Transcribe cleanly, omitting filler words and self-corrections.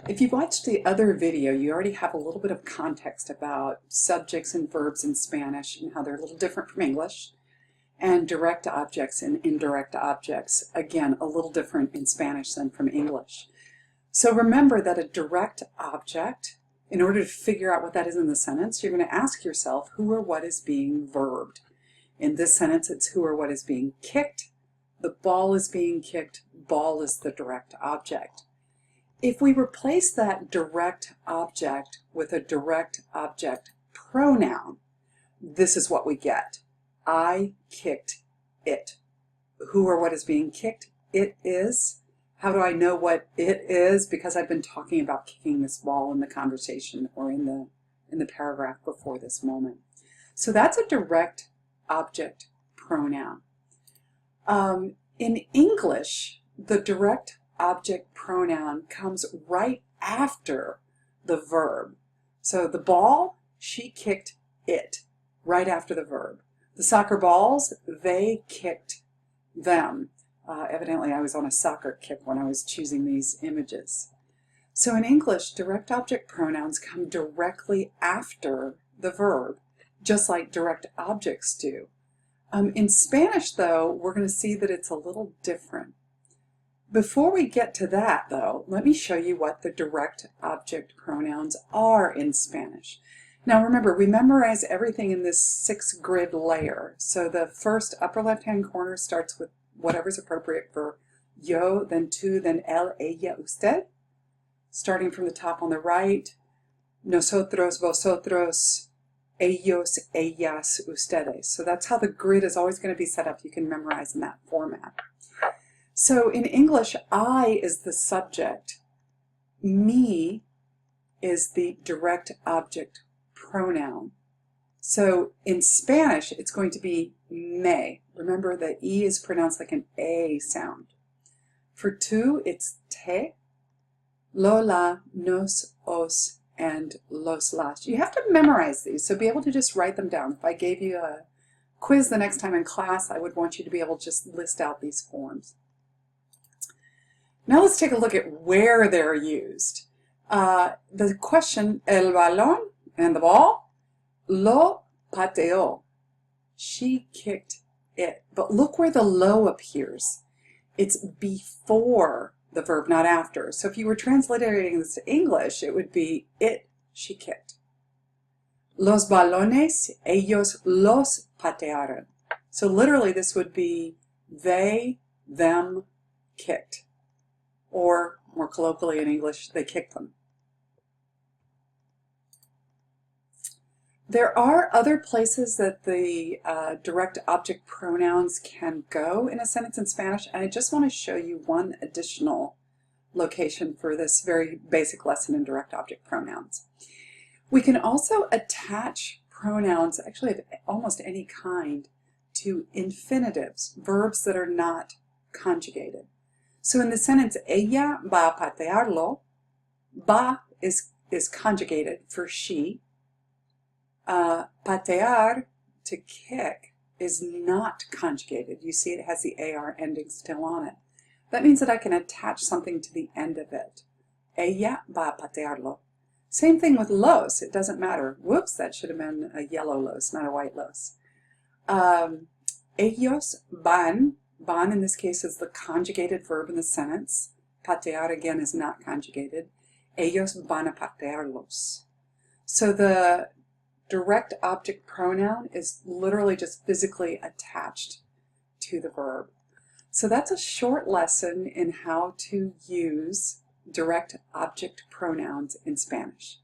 If you watched the other video, you already have a little bit of context about subjects and verbs in Spanish and how they're a little different from English, and direct objects and indirect objects, again, a little different in Spanish than from English. So remember that a direct object, in order to figure out what that is in the sentence, you're going to ask yourself who or what is being verbed. In this sentence, it's who or what is being kicked. The ball is being kicked. Ball is the direct object. If we replace that direct object with a direct object pronoun, this is what we get. I kicked it. Who or what is being kicked? It is. How do I know what it is? Because I've been talking about kicking this ball in the conversation or in the paragraph before this moment. So that's a direct object pronoun. In English, the direct object pronoun comes right after the verb. So the ball, she kicked it, right after the verb. The soccer balls, they kicked them. Evidently, I was on a soccer kick when I was choosing these images. So in English, direct object pronouns come directly after the verb, just like direct objects do. In Spanish, though, we're going to see that it's a little different. Before we get to that, though, let me show you what the direct object pronouns are in Spanish. Now remember, we memorize everything in this 6-grid layer. So the first upper left-hand corner starts with whatever's appropriate for yo, then tú, then él, ella, usted. Starting from the top on the right, nosotros, vosotros, ellos, ellas, ustedes. So that's how the grid is always going to be set up. You can memorize in that format. So in English, I is the subject. Me is the direct object pronoun. So in Spanish, it's going to be me. Remember, the E is pronounced like an A sound. For tú, it's te, lo, la, nos, os, and los, las. You have to memorize these, so be able to just write them down. If I gave you a quiz the next time in class, I would want you to be able to just list out these forms. Now let's take a look at where they're used. The question, el balón, and the ball, lo pateó. She kicked it. But look where the lo appears. It's before the verb, not after. So if you were translating this to English, it would be it, she kicked. Los balones, ellos los patearon. So literally this would be they, them, kicked. Or more colloquially in English, they kicked them. There are other places that the direct object pronouns can go in a sentence in Spanish, and I just want to show you one additional location for this very basic lesson in direct object pronouns. We can also attach pronouns, actually of almost any kind, to infinitives, verbs that are not conjugated. So in the sentence, ella va a patearlo, va is conjugated for she. Patear, to kick, is not conjugated. You see it has the AR ending still on it. That means that I can attach something to the end of it. Ella va a patearlo. Same thing with los. It doesn't matter. Whoops, that should have been a yellow los, not a white los. Ellos van. Van in this case is the conjugated verb in the sentence. Patear again is not conjugated. Ellos van a patearlos. So the direct object pronoun is literally just physically attached to the verb. So that's a short lesson in how to use direct object pronouns in Spanish.